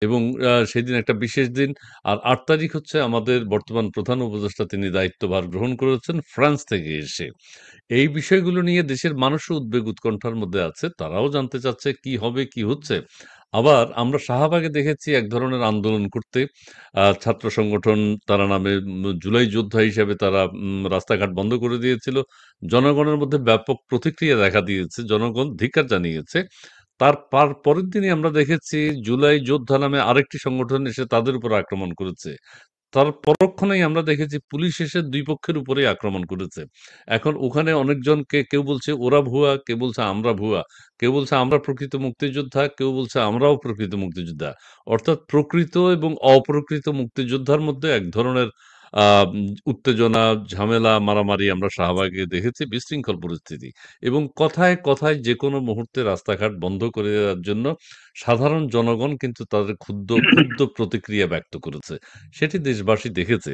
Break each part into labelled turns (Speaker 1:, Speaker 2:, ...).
Speaker 1: এবং সেদিন একটা বিশেষ দিন। আর ৮ তারিখ হচ্ছে আমাদের বর্তমান প্রধান উপদেষ্টা তিনি দায়িত্বভার গ্রহণ করেছেন ফ্রান্স থেকে এসে। এই বিষয়গুলো নিয়ে দেশের মানুষও উদ্বেগ উৎকণ্ঠার মধ্যে আছে। তারাও জানতে চাচ্ছে কি হবে, কি হচ্ছে। আবার আমরা শাহবাগে দেখেছি এক ধরনের আন্দোলন করতে। ছাত্র সংগঠন তারা নামে জুলাই যোদ্ধা হিসেবে তারা রাস্তাঘাট বন্ধ করে দিয়েছিল। জনগণের মধ্যে ব্যাপক প্রতিক্রিয়া দেখা দিয়েছে। জনগণ ধিক্কার জানিয়েছে। পরের দিনই আমরা দেখেছি জুলাই যোদ্ধা নামে আরেকটি সংগঠন এসে তাদের উপর আক্রমণ করেছে। তার পরক্ষণেই আমরা দেখেছি পুলিশ এসে ২ পক্ষের উপরেই আক্রমণ করেছে। এখন ওখানে অনেকজনকে কেউ বলছে ওরা ভুয়া, কেউ বলছে আমরা ভুয়া, কেউ বলছে আমরা প্রকৃত মুক্তিযোদ্ধা, কেউ বলছে আমরাও প্রকৃত মুক্তিযোদ্ধা। অর্থাৎ প্রকৃত এবং অপ্রকৃত মুক্তিযোদ্ধার মধ্যে এক ধরনের আ উত্তেজনা, ঝামেলা, মারামারি আমরা শাহবাগে দেখেছি, বিশৃঙ্খল পরিস্থিতি। এবং কথায়, কথায় যেকোনো মুহূর্তে রাস্তাঘাট বন্ধ করে দেওয়ার জন্য সাধারণ জনগণ কিন্তু তাদের ক্ষুব্ধ প্রতিক্রিয়া ব্যক্ত করেছে। সেটি দেশবাসী দেখেছে।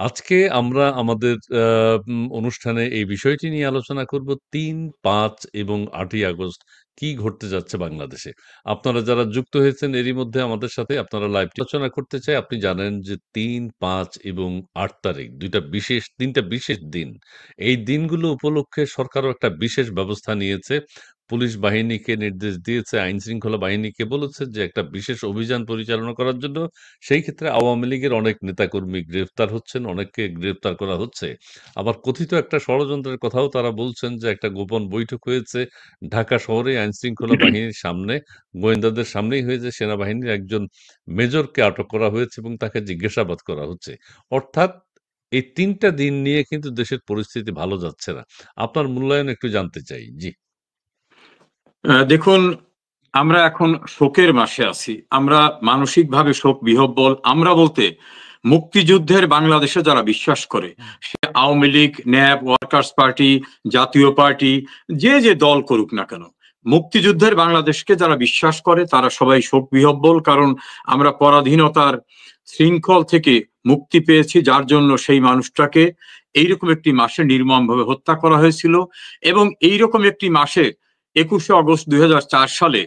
Speaker 1: আজকে আমরা আমাদের অনুষ্ঠানে এই বিষয়টি নিয়ে আলোচনা করব ৩, ৫ এবং ৮ই আগস্ট কি ঘটতে যাচ্ছে বাংলাদেশে। আপনারা যারা যুক্ত হয়েছেন এরই মধ্যে আমাদের সাথে আপনারা লাইভটি আলোচনা করতে চাই। আপনি জানেন যে ৩, ৫ এবং ৮ তারিখ ৩টা বিশেষ দিন। এই দিনগুলো উপলক্ষে সরকারও একটা বিশেষ ব্যবস্থা নিয়েছে। পুলিশ বাহিনীকে নির্দেশ দিয়েছে, আইনশৃঙ্খলা বাহিনীকে বলেছে যে একটা বিশেষ অভিযান পরিচালনা করার জন্য। সেই ক্ষেত্রে আওয়ামী লীগের অনেক নেতাকর্মী গ্রেফতার হচ্ছেন, অনেককে গ্রেফতার করা হচ্ছে। আবার কথিত একটা ষড়যন্ত্রের কথাও তারা বলছেন যে একটা গোপন বৈঠক হয়েছে ঢাকা শহরে আইনশৃঙ্খলা বাহিনীর সামনে, গোয়েন্দাদের সামনেই হয়েছে। সেনাবাহিনীর একজন মেজরকে আটক করা হয়েছে এবং তাকে জিজ্ঞাসাবাদ করা হচ্ছে। অর্থাৎ এই ৩ টা দিন নিয়ে কিন্তু দেশের পরিস্থিতি ভালো যাচ্ছে না। আপনার মূল্যায়ন একটু জানতে চাই। জি।
Speaker 2: দেখুন, আমরা এখন শোকের মাসে আছি। আমরা মানসিকভাবে শোক বিহ্বল। আমরা বলতে মুক্তিযুদ্ধের বাংলাদেশে যারা বিশ্বাস করে, সে Awami League, NAP, workers party, Jatiya party, যে দল করুক না কেন, মুক্তিযুদ্ধের বাংলাদেশকে যারা বিশ্বাস করে তারা সবাই শোক বিহ্বল। কারণ আমরা পরাধীনতার শৃঙ্খল থেকে মুক্তি পেয়েছি, যার জন্য সেই মানুষটাকে এইরকম একটি মাসে নির্মমভাবে হত্যা করা হয়েছিল। এবং এইরকম একটি মাসে ২১শে আগস্ট ২০০৪ সালে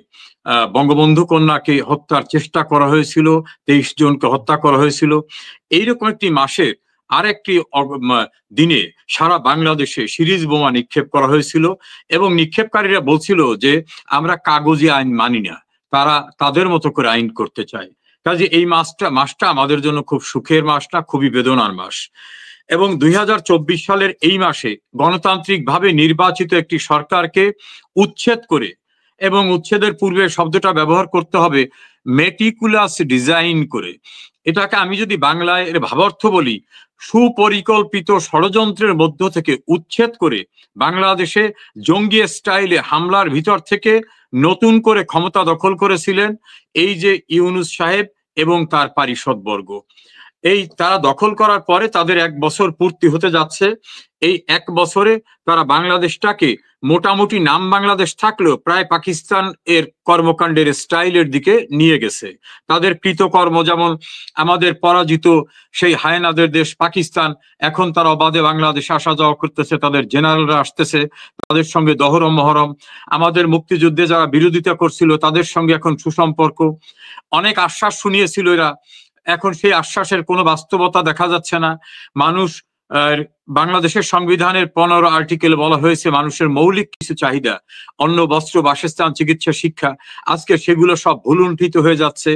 Speaker 2: বঙ্গবন্ধু কন্যাকে হত্যার চেষ্টা করা হয়েছিল, ২৩ জনকে হত্যা করা হয়েছিল। এইরকম একটি মাসে আরেকটি দিনে সারা বাংলাদেশে সিরিজ বোমা নিক্ষেপ করা হয়েছিল এবং নিক্ষেপকারীরা বলছিল যে আমরা কাগজি আইন মানি না, তারা তাদের মতো করে আইন করতে চায়। কাজে এই মাসটা আমাদের জন্য খুব সুখের মাস না, খুবই বেদনার মাস। এবং ২০২৪ সালের এই মাসে গণতান্ত্রিক ভাবে নির্বাচিত একটি সরকারকে উচ্ছেদ করে, এবং উচ্ছেদের পূর্বে শব্দটা ব্যবহার করতে হবে মেটিকুলাস ডিজাইন করে, এটাকে আমি যদি বাংলায় এর ভাবার্থ বলি, সুপরিকল্পিত ষড়যন্ত্রের মধ্য থেকে উচ্ছেদ করে বাংলাদেশে জঙ্গি স্টাইলে হামলার ভিতর থেকে নতুন করে ক্ষমতা দখল করেছিলেন এই যে ইউনূস সাহেব এবং তার পারিষদবর্গ। এই তারা দখল করার পরে তাদের ১ বছর পূর্তি হতে যাচ্ছে। এই ১ বছরে তারা বাংলাদেশটাকে মোটামুটি নাম বাংলাদেশ থাকলেও প্রায় পাকিস্তান এর কর্মকাণ্ডের স্টাইলের দিকে নিয়ে গেছে। তাদের কৃতকর্ম, যেমন আমাদের পরাজিত সেই হায়নাদের দেশ পাকিস্তান, এখন তারা অবাধে বাংলাদেশে আসা যাওয়া করতেছে, তাদের জেনারেলরা আসতেছে, তাদের সঙ্গে দহরম মহরম। আমাদের মুক্তিযুদ্ধে যারা বিরোধিতা করছিল তাদের সঙ্গে এখন সুসম্পর্ক। অনেক আশ্বাস শুনিয়েছিল এরা, এখন সেই আশ্বাসের কোনো বাস্তবতা দেখা যাচ্ছে না। মানুষ বাংলাদেশের সংবিধানের ১৫ আর্টিকেল বলা হয়েছে মানুষের মৌলিক কিছু চাহিদা, অন্ন, বস্ত্র, বাসস্থান, চিকিৎসা, শিক্ষা, আজকে সেগুলো সব ভুলুণ্ঠিত হয়ে যাচ্ছে।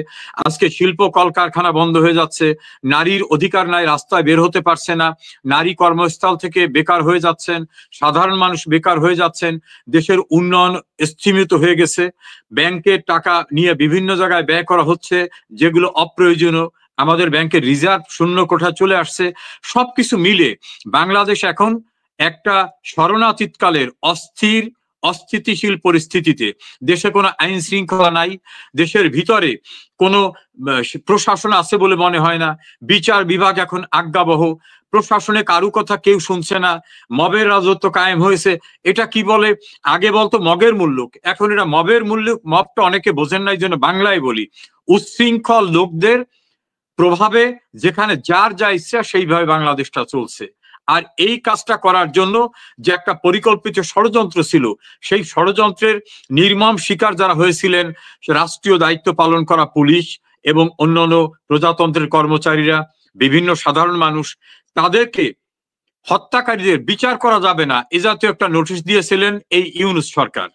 Speaker 2: আজকে শিল্প কলকারখানা বন্ধ হয়ে যাচ্ছে, নারীর অধিকার নাই, রাস্তায় বের হতে পারছে না, নারী কর্মস্থল থেকে বেকার হয়ে যাচ্ছেন, সাধারণ মানুষ বেকার হয়ে যাচ্ছেন, দেশের উন্নয়ন স্থিমিত হয়ে গেছে, ব্যাংকের টাকা নিয়ে বিভিন্ন জায়গায় ব্যয় করা হচ্ছে যেগুলো অপ্রয়োজনীয়, আমাদের ব্যাংকের রিজার্ভ শূন্য কোঠা চলে আসছে। সবকিছু মিলে বাংলাদেশ এখন একটা শরণাতীতকালের অস্থিতিশীল পরিস্থিতিতে। দেশে কোনো আইন শৃঙ্খলা নাই, দেশের ভিতরে কোনো প্রশাসন আছে বলে মনে হয় না, বিচার বিভাগ এখন আজ্ঞাবহ, প্রশাসনে কারু কথা কেউ শুনছে না, মবের রাজত্ব কায়েম হয়েছে। এটা কি বলে, আগে বলতো মগের মুল্লুক, এখন এটা মবের মুল্লুক। মবটা অনেকে বোঝেন না, এই জন্য বাংলায় বলি, উচ্ছৃঙ্খল লোকদের প্রভাবে যেখানে যার যা ইচ্ছা সেইভাবে বাংলাদেশটা চলছে। আর এই কাজটা করার জন্য যে একটা পরিকল্পিত ষড়যন্ত্র ছিল, সেই ষড়যন্ত্রের নির্মম শিকার যারা হয়েছিলেন, রাষ্ট্রীয় দায়িত্ব পালন করা পুলিশ এবং অন্যান্য প্রজাতন্ত্রের কর্মচারীরা, বিভিন্ন সাধারণ মানুষ, তাদেরকে হত্যাকারীদের বিচার করা যাবে না এ জাতীয় একটা নোটিশ দিয়েছিলেন এই ইউনূস সরকার।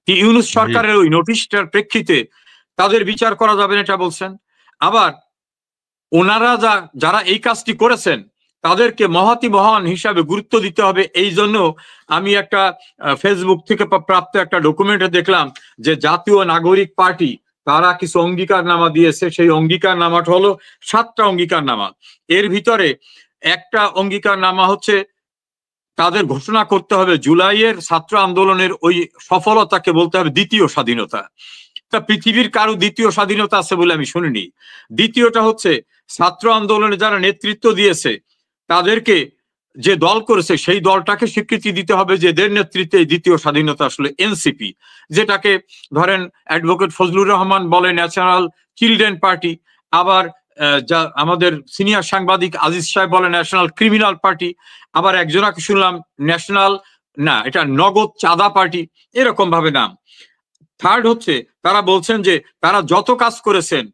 Speaker 2: ইউনূস
Speaker 1: জি।
Speaker 2: সরকারের ওই নোটিশটার প্রেক্ষিতে তাদের বিচার করা যাবে না এটা বলছেন। আবার ওনারা যারা এই কাজটি করেছেন তাদেরকে মহাতি মহান হিসাবে গুরুত্ব দিতে হবে। এই জন্য আমি একটা ফেসবুক থেকে প্রাপ্ত একটা ডকুমেন্টে দেখলাম যে জাতীয় নাগরিক পার্টি তারা কিছু অঙ্গীকারনামা দিয়েছে। সেই অঙ্গীকারনামাটা হলো 7টা অঙ্গীকারনামা। এর ভিতরে একটা অঙ্গীকারনামা হচ্ছে তাদের ঘোষণা করতে হবে জুলাইয়ের ছাত্র আন্দোলনের ওই সফলতাকে বলতে হবে দ্বিতীয় স্বাধীনতা। তা পৃথিবীর কারো দ্বিতীয় স্বাধীনতা আছে বলে আমি শুনিনি। দ্বিতীয়টা হচ্ছে ছাত্র আন্দোলনে যারা নেতৃত্ব দিয়েছে তাদেরকে যে দল করেছে সেই দলটাকে স্বীকৃতি দিতে হবে যে এদের নেতৃত্বে দ্বিতীয় স্বাধীনতা আসলে এনসিপি, যেটাকে ধরেন অ্যাডভোকেট ফজলুর রহমান বলে ন্যাশনাল চিলড্রেন পার্টি, আবার যা আমাদের সিনিয়র সাংবাদিক আজিজ সাহেব বলে ন্যাশনাল ক্রিমিনাল পার্টি, আবার একজনকে শুনলাম ন্যাশনাল না এটা নগদ চাঁদা পার্টি, এরকম ভাবে নাম। থার্ড হচ্ছে তারা বলছেন যে তারা যত কাজ করেছেন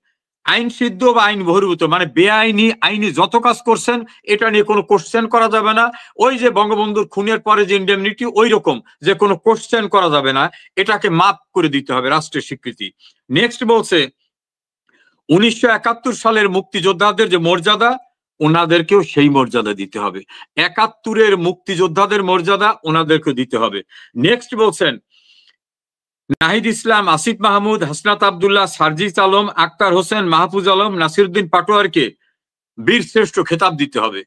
Speaker 2: আইন সিদ্ধ বা আইন বহির্ভূত মানে বেআইনি আইনি যত কাজ করছেন এটা নিয়ে কোনো কোশ্চেন করা যাবে না। ওই যে বঙ্গবন্ধুর খুনের পরে যে ইন্ডেমনিটি ওই রকম যে কোনো কোশ্চেন করা যাবে না, এটাকে মাফ করে দিতে হবে রাষ্ট্রের স্বীকৃতি। নেক্সট বলছে 1971 সালের মুক্তিযোদ্ধাদের যে মর্যাদা ওনাদেরকেও সেই মর্যাদা দিতে হবে। 71-এর মুক্তিযোদ্ধাদের মর্যাদা ওনাদেরকেও দিতে হবে। নেক্সট বলছেন নাহিদ ইসলাম, আসিফ মাহমুদ, হাসনাত আব্দুল্লাহ, সার্জিস আলম, আক্তার হোসেন, মাহফুজ আলম, নাসিরউদ্দিন পাটোয়ারকে বীর শ্রেষ্ঠ খেতাব দিতে হবে।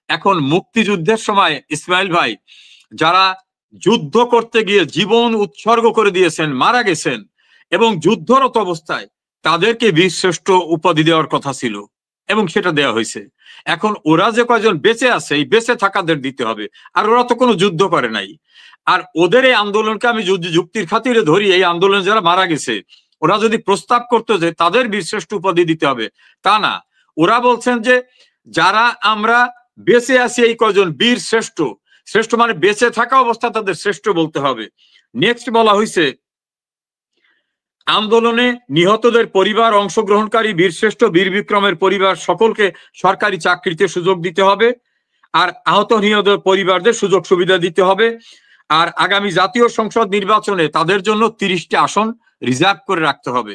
Speaker 2: এখন মুক্তিযুদ্ধের সময় ইসমাইল ভাই যারা যুদ্ধ করতে গিয়ে জীবন উৎসর্গ করে দিয়েছেন, মারা গেছেন এবং যুদ্ধরত অবস্থায় তাদেরকে বীর শ্রেষ্ঠ উপাধি দেওয়ার কথা ছিল এবং সেটা দেওয়া হয়েছে। এখন ওরা যে কয়জন বেঁচে আছে এই বেঁচে থাকাদের দিতে হবে, আর ওরা তো কোনো যুদ্ধ করে নাই। আর ওদের এই আন্দোলনকে আমি যুক্তির খাতিরে ধরি, এই আন্দোলনে যারা মারা গেছে ওরা যদি প্রস্তাব করতো যে তাদের বীরশ্রেষ্ঠ উপাধি দিতে হবে, তা না, ওরা বলছেন যে যারা আমরা বেঁচে আছি এই কয়জন বীর শ্রেষ্ঠ, শ্রেষ্ঠ মানে বেঁচে থাকা অবস্থা তাদের শ্রেষ্ঠ বলতে হবে। নেক্সট বলা হয়েছে আন্দোলনে নিহতদের পরিবার, অংশগ্রহণকারী বীরশ্রেষ্ঠ বীর বিক্রমের পরিবার সকলকে সরকারি চাকরিতে সুযোগ দিতে হবে, আর আহত নিহত পরিবারদের সুযোগ সুবিধা দিতে হবে। আর আগামী জাতীয় সংসদ নির্বাচনে তাদের জন্য 30টি আসন রিজার্ভ করে রাখতে হবে।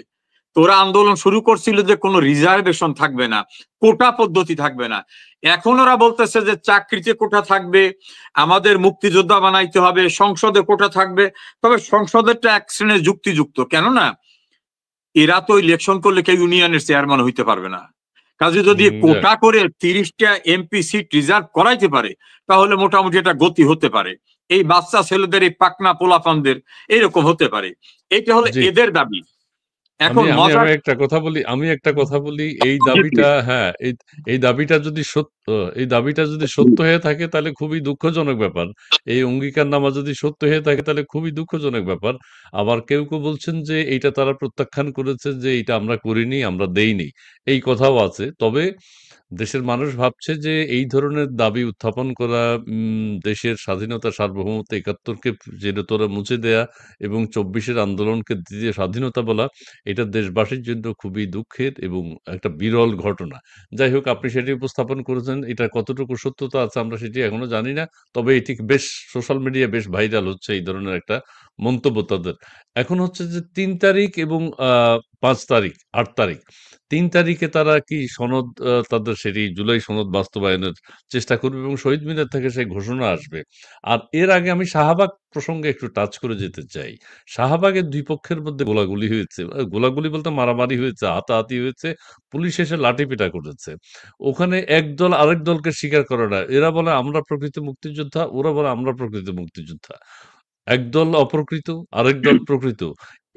Speaker 2: তোরা আন্দোলন শুরু করছিল যে কোনো রিজার্ভেশন থাকবে না, কোটা পদ্ধতি থাকবে না। এখন ওরা বলতেছে যে চাকরিতে কোটা থাকবে, আমাদের মুক্তিযোদ্ধা বানাইতে হবে, সংসদে কোটা থাকবে। তবে সংসদেরটা এক শ্রেণীর যুক্তিযুক্ত, কেননা এরা তো ইলেকশন করলে কেউ ইউনিয়নের চেয়ারম্যান হইতে পারবে না। কাজে যদি কোটা করে 30টা এমপি সিট রিজার্ভ করাইতে পারে তাহলে মোটামুটি এটা গতি হতে পারে। এই বাচ্চা ছেলেদের, এই পাকনা পোলাপানদের এইরকম হতে পারে। এটা হলো এদের দাবি। এখন
Speaker 1: আমি একটা কথা বলি এই দাবিটা, হ্যাঁ, এই দাবিটা যদি সত্য হয়ে থাকে তাহলে খুবই দুঃখজনক ব্যাপার। এই অঙ্গীকারনামা যদি সত্য হয়ে থাকে তাহলে খুবই দুঃখজনক ব্যাপার। আবার কেউ বলছেন যে এইটা তারা প্রত্যাখ্যান করেছে যে এটা আমরা করিনি, আমরা দেইনি, এই কথাও আছে। তবে দেশের মানুষ ভাবছে যে এই ধরনের দাবি উত্থাপন করা, দেশের স্বাধীনতা, সার্বভৌমত্ব, ৭১-কে চিরতরে মুছে দেয়া এবং ২৪-এর আন্দোলনকে দ্বিতীয় স্বাধীনতা বলা, এটা দেশবাসীর জন্য খুবই দুঃখের এবং একটা বিরল ঘটনা। যাই হোক, আপনি সেটি উপস্থাপন করেছেন। এটা কতটুকু সত্যতা আছে আমরা সেটি এখনো জানি না। তবে এটি বেশ সোশ্যাল মিডিয়ায় বেশ ভাইরাল হচ্ছে এই ধরনের একটা মন্তব্য তাদের। এখন হচ্ছে যে ৩ তারিখ এবং ৫ তারিখ, ৮ তারিখ, ৩ তারিখে তারা কি সনদ, তাদের সেটি জুলাই সনদ বাস্তবায়নের চেষ্টা করবে এবং শহীদ মিনার থেকে সেই ঘোষণা আসবে। আর এর আগে আমি শাহবাগ প্রসঙ্গে একটু টাচ করে যেতে চাই। শাহবাগের ২ পক্ষের মধ্যে গোলাগুলি হয়েছে। গোলাগুলি বলতে মারামারি হয়েছে, হাতাহাতি হয়েছে, পুলিশ এসে লাঠিপেটা করেছে। ওখানে একদল আরেক দলকে স্বীকার করে না। এরা বলে আমরা প্রকৃত মুক্তিযোদ্ধা, ওরা বলে আমরা প্রকৃত মুক্তিযোদ্ধা। একদল অপ্রকৃত, আরেক দল প্রকৃত।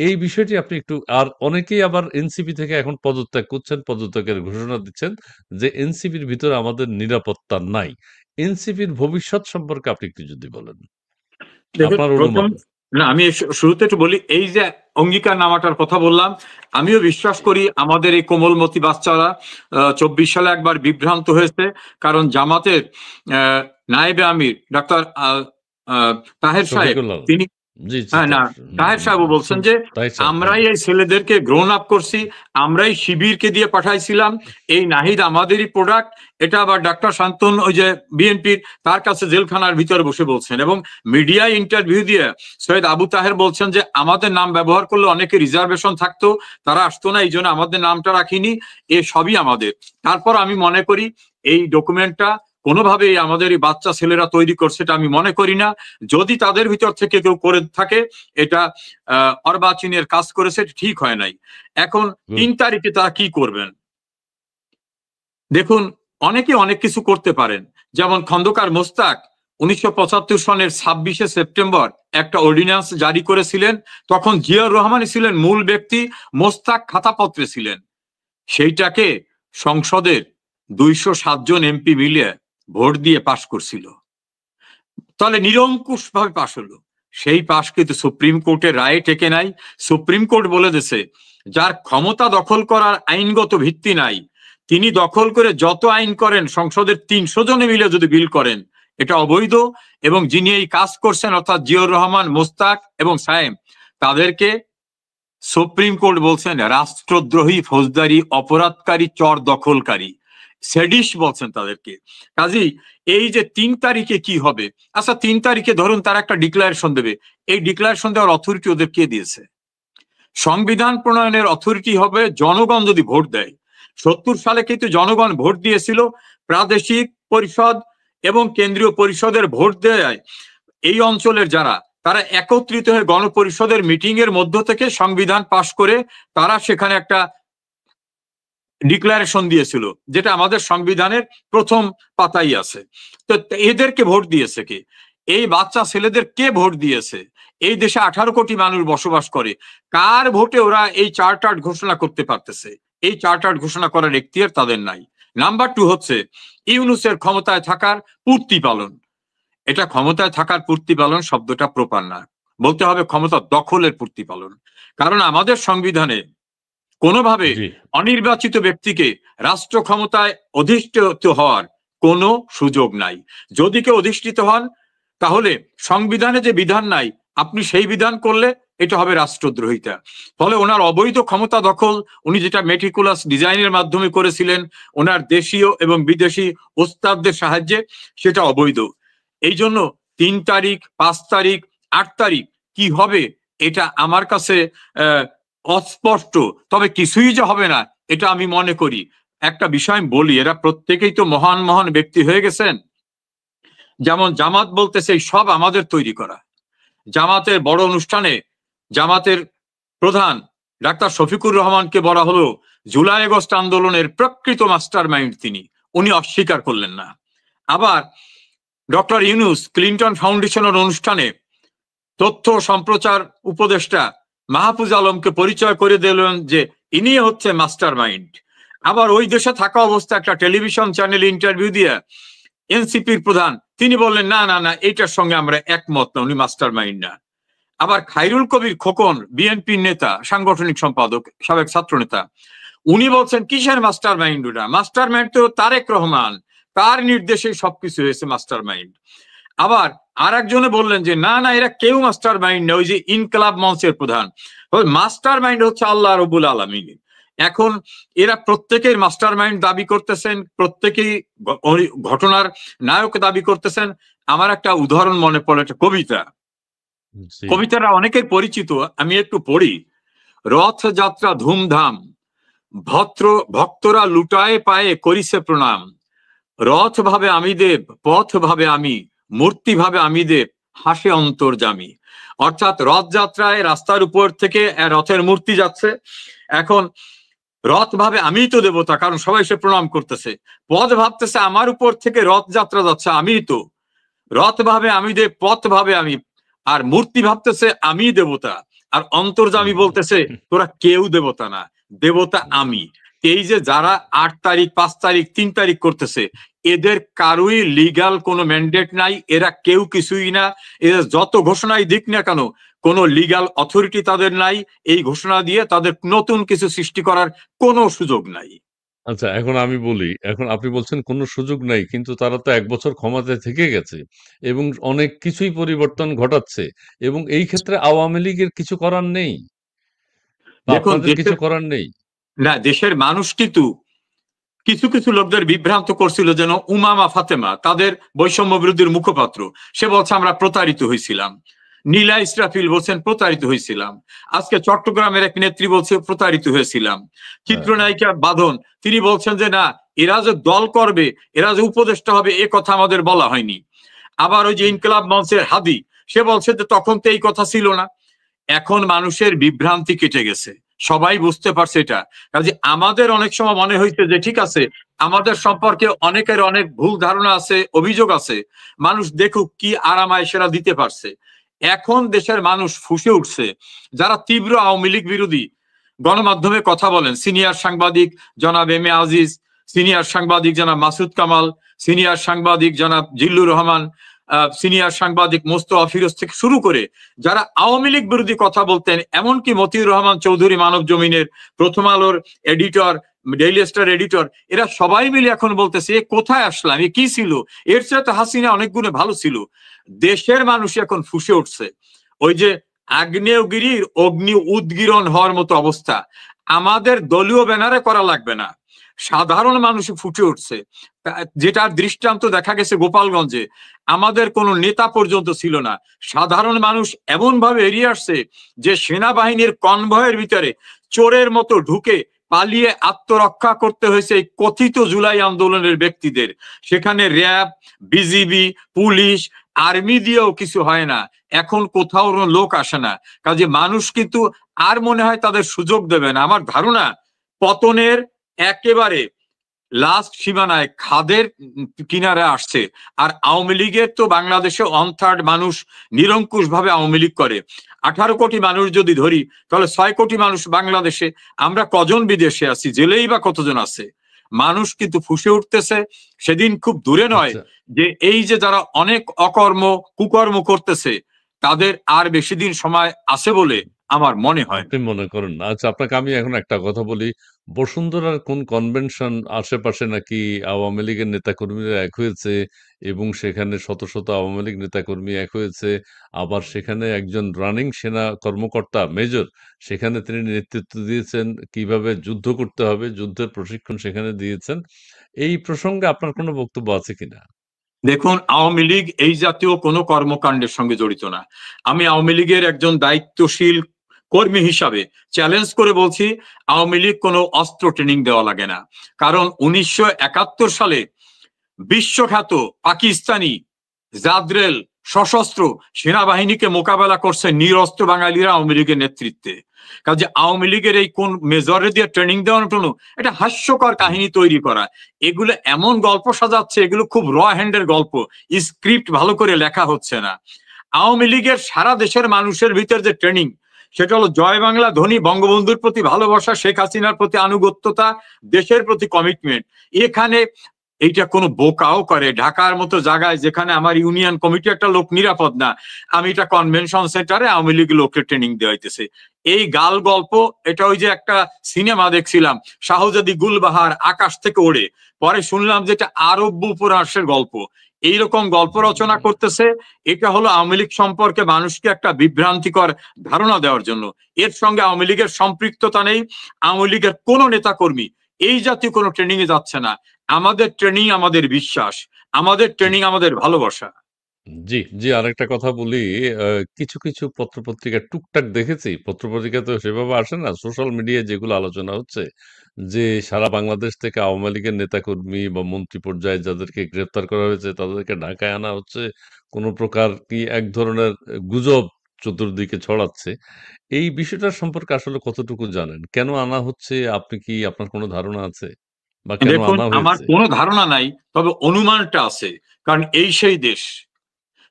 Speaker 1: এই বিষয়টি আপনি একটু, আর অনেকেই আবার এনসিপি থেকে এখন পদত্যাগ করছেন, পদত্যাগের ঘোষণা দিচ্ছেন যে এনসিপির ভিতরে আমাদের নিরাপত্তা নাই। এনসিপির ভবিষ্যৎ সম্পর্কে আপনি একটু যদি বলেন আপনার অনুমান।
Speaker 2: না, আমি শুরুতে একটু বলি, এই যে অঙ্গীকারনামাটার কথা বললাম, আমিও বিশ্বাস করি আমাদের এই কোমলমতি বাচ্চারা 24 সালে একবার বিভ্রান্ত হয়েছে, কারণ জামাতের নায়েবে আমির ডাক্তার তাহের সাহেব
Speaker 1: জি, জি,
Speaker 2: হ্যাঁ, না, তাহের সাহেব বলছেন যে
Speaker 1: তাই স্যার, হ্যাঁ।
Speaker 2: আমরাই এই ছেলেদেরকে গ্রোন আপ করছি, আমরাই শিবিরকে দিয়ে পাঠাইছিলাম, এই নাহিদ আমাদেরই প্রোডাক্ট। এটা আবার ডাক্তার শান্তন ওই যে বিএনপির তার কাছে জেলখানার ভিতরে বসে বলছেন, এবং মিডিয়ায় ইন্টারভিউ দিয়ে সৈয়দ আবু তাহের বলছেন যে আমাদের নাম ব্যবহার করলে অনেকে রিজার্ভেশন থাকতো, তারা আসতো না, এই জন্য আমাদের নামটা রাখিনি, এ সবই আমাদের। তারপর আমি মনে করি এই ডকুমেন্টটা কোনোভাবেই আমাদের এই বাচ্চা ছেলেরা তৈরি করছে এটা আমি মনে করি না। যদি তাদের ভিতর থেকে কেউ করে থাকে এটা অর্বাচীনের কাজ করেছে, ঠিক হয় নাই। এখন 3 তারিখে তারা কি করবেন দেখুন, অনেকে অনেক কিছু করতে পারেন। যেমন খন্দকার মোস্তাক 1975 সনের 26শে সেপ্টেম্বর একটা অর্ডিন্যান্স জারি করেছিলেন, তখন জিয়াউর রহমানই ছিলেন মূল ব্যক্তি, মোস্তাক খাতাপত্রে ছিলেন। সেইটাকে সংসদের 207 জন এমপি মিলে ভোট দিয়ে পাশ করছিল, তাহলে নিরঙ্কুশ ভাবে পাশ হলো। সেই পাশ কিন্তু সুপ্রিম কোর্টের রায়ে টেকে নাই। সুপ্রিম কোর্ট বলে দিয়েছে যার ক্ষমতা দখল করার আইনগত ভিত্তি নাই, তিনি দখল করে যত আইন করেন সংসদের 300 জনে মিলে যদি বিল করেন এটা অবৈধ, এবং যিনি এই কাজ করছেন অর্থাৎ জিয়াউর রহমান, মোস্তাক এবং সায়েম, তাদেরকে সুপ্রিম কোর্ট বলছেন রাষ্ট্রদ্রোহী, ফৌজদারি অপরাধকারী, চর দখলকারী, সেডিশ বলছেন তাদেরকে। কাজেই এই যে 3 তারিখে কি হবে, আচ্ছা 3 তারিখে ধরুন তারা একটা ডিক্লারেশন দেবে, এই ডিক্লারেশন দেওয়ার অথরিটি ওদের কে দিয়েছে? সংবিধান প্রণয়নের অথরিটি হবে জনগণ যদি ভোট দেয়। 70 সালে কিন্তু জনগণ ভোট দিয়েছিল, প্রাদেশিক পরিষদ এবং কেন্দ্রীয় পরিষদের ভোট দেয় এই অঞ্চলের যারা, তারা একত্রিত হয়ে গণপরিষদের মিটিং এর মধ্য থেকে সংবিধান পাশ করে তারা সেখানে একটা ডিক্লারেশন দিয়েছিল, যেটা আমাদের সংবিধানের প্রথম পাতাই আছে। তো এদেরকে ভোট দিয়েছে কে? এই বাচ্চা ছেলেদের কে ভোট দিয়েছে? এই দেশে 18 কোটি মানুষ বসবাস করে, কার ভোটে ওরা এই চার্টার ঘোষণা করতে পারতেছে? এই চার্টার ঘোষণা করার এখতিয়ার তাদের নাই। নাম্বার 2 হচ্ছে ইউনূসের ক্ষমতায় থাকার পূর্তি পালন। এটা ক্ষমতায় থাকার পূর্তি পালন শব্দটা প্রপার না, বলতে হবে ক্ষমতা দখলের পূর্তি পালন। কারণ আমাদের সংবিধানে কোনোভাবে অনির্বাচিত ব্যক্তিকে রাষ্ট্র ক্ষমতায় অধিষ্ঠিত হওয়ার কোনো সুযোগ নাই। যদি কেউ অধিষ্ঠিত হন তাহলে সংবিধানে যে বিধান নাই আপনি সেই বিধান করলে এটা হবে রাষ্ট্রদ্রোহিতা। ফলে ওনার অবৈধ ক্ষমতা দখল উনি যেটা মেটিকুলাস ডিজাইনের মাধ্যমে করেছিলেন ওনার দেশীয় এবং বিদেশি ওস্তাদদের সাহায্যে, সেটা অবৈধ। এই জন্য 3 তারিখ, 5 তারিখ, 8 তারিখ কি হবে এটা আমার কাছে অস্পষ্ট। তবে কিছুই যে হবে না এটা আমি মনে করি। একটা বিষয় বলি, এরা প্রত্যেকেই তো মহান মহান ব্যক্তি হয়ে গেছেন। যেমন জামাত বলতেছে সব আমাদের তৈরি করা। জামাতের বড় অনুষ্ঠানে জামাতের প্রধান ডাক্তার শফিকুর রহমানকে বলা হলো জুলাই আগস্ট আন্দোলনের প্রকৃত মাস্টার মাইন্ড তিনি, উনি অস্বীকার করলেন না। আবার ডক্টর ইউনূস ক্লিন্টন ফাউন্ডেশনের অনুষ্ঠানে তথ্য সম্প্রচার উপদেষ্টা মাহফুজ আলমকে পরিচয় করে দিলেন যে ইনি হচ্ছে মাস্টার মাইন্ড। আবার ওই দেশে থাকা অবস্থা একটা টেলিভিশন চ্যানেলে ইন্টারভিউ দিয়ে এনসিপির প্রধান তিনি বললেন না না না এইটার সঙ্গে আমরা একমত না, উনি মাস্টার মাইন্ড না। আবার খায়রুল কবির খোকন বিএনপির নেতা, সাংগঠনিক সম্পাদক, সাবেক ছাত্র নেতা, উনি বলছেন কিসের মাস্টার মাইন্ড? ওটা মাস্টার মাইন্ড তো তারেক রহমান, তার নির্দেশে সবকিছু হয়েছে মাস্টার মাইন্ড। আবার আর একজনে বললেন যে না না এরা কেউ মাস্টার মাইন্ড না, ওই যে ইনকলাব মঞ্চের প্রধান। মাস্টার মাইন্ড হচ্ছে আল্লাহ রব্বুল আলামিন। এখন এরা প্রত্যেকের মাস্টার মাইন্ড দাবি করতেছেন, প্রত্যেকেই ঘটনার নায়ক দাবি করতেছেন। আমার একটা উদাহরণ মনে পড়ে, একটা কবিতা, কবিতাটা অনেকের পরিচিত, আমি একটু পড়ি। রথযাত্রা ধুমধাম, ভক্তরা লুটায়ে পায়ে করিছে প্রণাম, রথ ভাবে আমি দেব, পথ ভাবে আমি, মূর্তি ভাবে আমি দেব, হাসে অন্তর্যামী। অর্থাৎ রথযাত্রায় রাস্তার উপর থেকে রথের মূর্তি যাচ্ছে, এখন রথ ভাবে আমি তো দেবতা, কারণ সবাই সে প্রণাম করতেছে। পথ ভাবতেছে আমার উপর থেকে রথযাত্রা যাচ্ছে, আমি তো। রথ ভাবে আমি দেব, পথ ভাবে আমি, আর মূর্তি ভাবতেছে আমি দেবতা, আর অন্তর্যামী বলতেছে তোরা কেউ দেবতা না, দেবতা আমি। এই যে যারা 8 তারিখ, 5 তারিখ, 3 তারিখ করতেছে, এদের কারোই লিগাল কোনো ম্যান্ডেট নাই, এরা কেউ কিছুই না। এরা যত ঘোষণাই দিক না কেন কোনো লিগাল অথরিটি তাদের নাই, এই ঘোষণা দিয়ে তাদের নতুন কিছু সৃষ্টি করার কোনো সুযোগ নাই।
Speaker 1: আচ্ছা, এখন আমি বলি, এখন আপনি বলছেন কোনো সুযোগ নাই, কিন্তু তারা তো ১ বছর ক্ষমতায় থেকে গেছে এবং অনেক কিছুই পরিবর্তন ঘটাচ্ছে এবং এই ক্ষেত্রে আওয়ামী লীগের কিছু করার নেই বা
Speaker 2: দেখুন
Speaker 1: আপনাদের কিছু করার নেই?
Speaker 2: দেশের মানুষ কিন্তু কিছু কিছু লোকদের বিভ্রান্ত করছিল যেন উমামা ফাতেমা তাদের বৈষম্য বিরোধীর মুখপাত্র, সে বলছে আমরা প্রতারিত হয়েছিলাম। নীলা ইসরাফিল বলছেন প্রতারিত হয়েছিলাম। আজকে চট্টগ্রামের এক নেত্রী বলছে প্রতারিত হয়েছিলাম।
Speaker 1: হ্যাঁ,
Speaker 2: চিত্রনায়িকা বাঁধন তিনি বলছেন যে না, এরা যে দল করবে, এরা যে উপদেষ্টা হবে, এ কথা আমাদের বলা হয়নি। আবার ওই যে ইনকলাব মঞ্চের হাদি, সে বলছে যে তখন তো এই কথা ছিল না। এখন মানুষের বিভ্রান্তি কেটে গেছে, সবাই বুঝতে পারছে এটা। কাজে আমাদের অনেক সময় মনে হইছে যে ঠিক আছে, আমাদের সম্পর্কে অনেকের অনেক ভুল ধারণা আছে, অভিযোগ আছে, মানুষ দেখুক কি আরামায় সেরা দিতে পারছে। এখন দেশের মানুষ ফুঁসে উঠছে। যারা তীব্র আওয়ামী লীগ বিরোধী গণমাধ্যমে কথা বলেন, সিনিয়র সাংবাদিক জনাব এম এ আজিজ, সিনিয়র সাংবাদিক জনাব মাসুদ কামাল, সিনিয়র সাংবাদিক জনাব জিল্লুর রহমান, সিনিয়র সাংবাদিক মোস্তফা ফিরোজ থেকে শুরু করে যারা আওয়ামী লীগ বিরোধী কথা বলতেন, এমনকি মতিউর রহমান চৌধুরী মানব জমিনের, প্রথম আলোর এডিটর, ডেইলি স্টার এডিটর, এরা সবাই মিলে এখন বলতেছে এ কোথায় আসলাম, এ কি ছিল, এর চেয়ে তো হাসিনা অনেক গুণে ভালো ছিল। দেশের মানুষ এখন ফুঁসে উঠছে। ওই যে আগ্নেয়গিরির অগ্নি উদ্গীরণ হওয়ার মতো অবস্থা। আমাদের দলীয় ব্যানারে করা লাগবে না, সাধারণ মানুষ ফুটে উঠছে। যেটার দৃষ্টান্ত দেখা গেছে গোপালগঞ্জে, আমাদের কোনো নেতা পর্যন্ত ছিল না, সাধারণ মানুষ এমন ভাবে এড়িয়ে আসছে যে সেনাবাহিনীর কনভয়ের ভিতরে চোরের মতো ঢুকে পালিয়ে আত্মরক্ষা করতে হয়েছে এই কথিত জুলাই আন্দোলনের ব্যক্তিদের। সেখানে র্যাব, বিজিবি, পুলিশ, আর্মি দিয়েও কিছু হয় না, এখন কোথাও লোক আসে না। কাজে মানুষ কিন্তু আর মনে হয় তাদের সুযোগ দেবে না। আমার ধারণা পতনের একেবারে লাস্ট সীমানায়, খাদের কিনারে আসছে। আর আওয়ামী লীগের তো বাংলাদেশে 1/3 মানুষ নিরঙ্কুশ ভাবে আওয়ামী লীগ করে। 18 কোটি মানুষ যদি ধরি, তাহলে 6 কোটি মানুষ বাংলাদেশে, আমরা কজন বিদেশে আছি, জেলেই বা কতজন আছে। মানুষ কিন্তু ফুঁসে উঠতেছে। সেদিন খুব দূরে নয়
Speaker 1: আচ্ছা।
Speaker 2: যে এই যে যারা অনেক অকর্ম কুকর্ম করতেছে, তাদের আর বেশি দিন সময় আছে বলে আমার মনে হয় না।
Speaker 1: আপনি মনে করেন না? আচ্ছা, আপনাকে আমি এখন একটা কথা বলি। বসুন্ধরার কোন কনভেনশন আশেপাশে নাকি আওয়ামী লীগের নেতাকর্মীরা এক হয়েছে এবং সেখানে শত, শত আওয়ামী লীগ নেতাকর্মী এক হয়েছে। আবার সেখানে একজন রানিং সেনা কর্মকর্তা মেজর, সেখানে তিনি নেতৃত্ব দিয়েছেন কিভাবে যুদ্ধ করতে হবে, যুদ্ধের প্রশিক্ষণ সেখানে দিয়েছেন। এই প্রসঙ্গে আপনার কোনো বক্তব্য আছে কিনা?
Speaker 2: দেখুন, আওয়ামী লীগ এই জাতীয় কোনো কর্মকাণ্ডের সঙ্গে জড়িত না। আমি আওয়ামী লীগের একজন দায়িত্বশীল কর্মী হিসাবে চ্যালেঞ্জ করে বলছি, আওয়ামী লীগ কোনো অস্ত্র ট্রেনিং দেওয়া লাগে না। কারণ 1971 সালে বিশ্বখ্যাত পাকিস্তানি জাদ্রেল সশস্ত্র সেনাবাহিনীকে মোকাবেলা করছে নিরস্ত্র বাঙালিরা আওয়ামী লীগের নেতৃত্বে। কাজে আওয়ামী লীগের এই কোন মেজরে দিয়ে ট্রেনিং দেওয়ার জন্য এটা হাস্যকর কাহিনী তৈরি করা। এগুলো এমন গল্প সাজাচ্ছে, এগুলো খুব র হ্যান্ডের গল্প, স্ক্রিপ্ট ভালো করে লেখা হচ্ছে না। আওয়ামী লীগের সারা দেশের মানুষের ভিতর যে ট্রেনিং, সেটা হলো জয় বাংলা ধ্বনি, বঙ্গবন্ধুর প্রতি ভালোবাসা, শেখ হাসিনার প্রতি আনুগত্যতা, দেশের প্রতি কমিটমেন্ট। এখানে এইটা কোনো বোকাও করে, ঢাকার মতো জায়গায় যেখানে আমার ইউনিয়ন কমিটি একটা লোক নিরাপদ না, আমি এটা কনভেনশন সেন্টারে আওয়ামী লীগ লোককে ট্রেনিং দেওয়া হইতেছে। এই গাল গল্প। এটা ওই যে একটা সিনেমা দেখছিলাম, শাহজাদি গুলবাহার আকাশ থেকে ওড়ে, পরে শুনলাম যে এটা আরব্য উপন্যাসের গল্প। এইরকম গল্প রচনা করতেছে। এটা হলো আওয়ামী লীগ সম্পর্কে মানুষকে একটা বিভ্রান্তিকর ধারণা দেওয়ার জন্য। এর সঙ্গে আওয়ামী লীগের সম্পৃক্ততা নেই। আওয়ামী লীগের কোনো নেতা কর্মী এই জাতীয় কোনো ট্রেনিং এ যাচ্ছে না। আমাদের ট্রেনিং আমাদের বিশ্বাস, আমাদের ট্রেনিং আমাদের ভালোবাসা।
Speaker 1: জি, জি, আরেকটা কথা বলি। আ কিছু, কিছু পত্রপত্রিকা টুকটাক দেখেছি। পত্রপত্রিকা তো সেভাবে আসে না। সোশ্যাল মিডিয়ায় যেগুলো আলোচনা হচ্ছে যে, সারা বাংলাদেশ থেকে আওয়ামী লীগের নেতাকর্মী বা মন্ত্রী পর্যায়ে যাদেরকে গ্রেপ্তার করা হয়েছে, তাদেরকে ঢাকায় আনা হচ্ছে। কোন প্রকার কি এক ধরনের গুজব চতুর্দিকে ছড়াচ্ছে। এই বিষয়টার সম্পর্কে আসলে কতটুকু জানেন? কেন আনা হচ্ছে? আপনি কি আপনার কোন ধারণা আছে? বা কেন
Speaker 2: দেখুন,
Speaker 1: আনা
Speaker 2: আমার
Speaker 1: হয়েছে?
Speaker 2: কোনো ধারণা নাই, তবে অনুমানটা আছে। কারণ এই সেই দেশ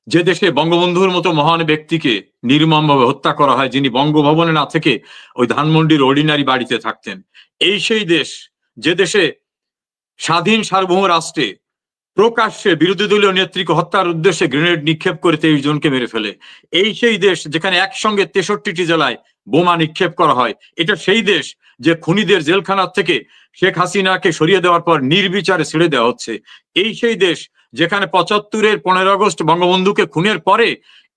Speaker 2: যে দেশে বঙ্গবন্ধুর মতো মহান ব্যক্তিকে নির্মমভাবে হত্যা করা হয়, যিনি বঙ্গভবনে না থেকে ওই ধানমন্ডির অর্ডিনারি বাড়িতে থাকতেন। এই সেই দেশ যে দেশে স্বাধীন সার্বভৌম রাষ্ট্রে প্রকাশ্যে বিরোধী দলীয় নেত্রীকে হত্যার উদ্দেশ্যে গ্রেনেড নিক্ষেপ করে 23 জনকে মেরে ফেলে। এই সেই দেশ যেখানে একসঙ্গে 63টি জেলায় বোমা নিক্ষেপ করা হয়। এটা সেই দেশ যে খুনিদের জেলখানার থেকে শেখ হাসিনাকে সরিয়ে দেওয়ার পর নির্বিচারে ছেড়ে দেওয়া হচ্ছে। এই সেই দেশ যেখানে ৭৫-এর ১৫ আগস্ট বঙ্গবন্ধুকে খুনের পরে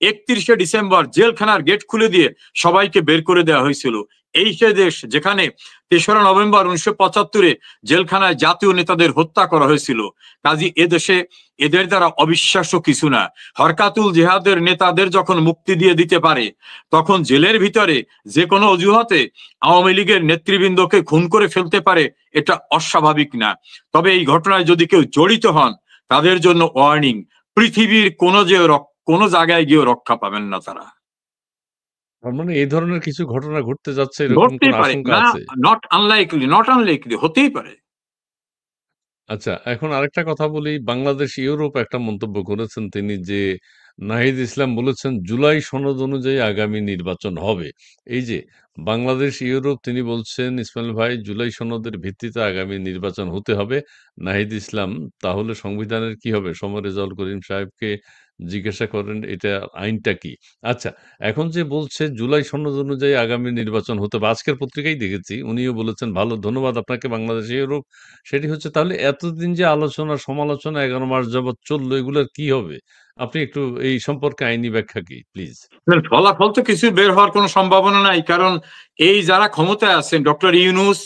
Speaker 2: ৩১শে ডিসেম্বর জেলখানার গেট খুলে দিয়ে সবাইকে বের করে দেওয়া হয়েছিল। এই সেই দেশ যেখানে ৩রা নভেম্বর ১৯৭৫-এ জেলখানায় জাতীয় নেতাদের হত্যা করা হয়েছিল। কাজী এদেশে এদের দ্বারা অবিশ্বাস্য কিছু না। হরকাতুল জিহাদের নেতাদের যখন মুক্তি দিয়ে দিতে পারে, তখন জেলের ভিতরে যে কোনো অজুহাতে আওয়ামী লীগের নেতৃবৃন্দকে খুন করে ফেলতে পারে, এটা অস্বাভাবিক না। তবে এই ঘটনায় যদি কেউ জড়িত হন, তাদের জন্য ওয়ার্নিং, পৃথিবীর কোনো জায়গায় গিয়ে রক্ষা পাবেন না তারা।
Speaker 1: তার মানে এই ধরনের কিছু ঘটনা ঘটতে যাচ্ছে, এরকম
Speaker 2: ঘটতেই
Speaker 1: কোন
Speaker 2: পারে
Speaker 1: আশঙ্কা
Speaker 2: না,
Speaker 1: আছে?
Speaker 2: নট আনলাইকলি হতেই পারে।
Speaker 1: আচ্ছা, এখন আরেকটা কথা বলি। বাংলাদেশ ইউরোপ একটা মন্তব্য করেছেন তিনি যে, নাহিদ ইসলাম বলেছেন জুলাই সনদ অনুযায়ী আগামী নির্বাচন হবে। এই যে বাংলাদেশ ইউরোপ, তিনি বলছেন ইসমাইল ভাই জুলাই সনদের ভিত্তিতে আগামী নির্বাচন হতে হবে। নাহিদ ইসলাম, তাহলে সংবিধানের কি হবে? সমর রেজাউল করিম সাহেবকে জিজ্ঞাসা করেন এটা আইনটা কি? আচ্ছা, এখন যে বলছে জুলাই সনদ অনুযায়ী আগামী নির্বাচন হতে হবে, আজকের পত্রিকায় দেখেছি উনিও বলেছেন ভালো, ধন্যবাদ আপনাকে বাংলাদেশ ইউরোপ। সেটি হচ্ছে তাহলে এতদিন যে আলোচনা সমালোচনা ১১ মাস যাবৎ চললো, এগুলোর কি হবে? আপনি একটু এই সম্পর্কে আইনি ব্যাখ্যা কি প্লিজ?
Speaker 2: ফলাফল তো কিছু বের হওয়ার কোনো সম্ভাবনা নাই, কারণ এই যারা ক্ষমতায় আছেন, ডক্টর ইউনূস,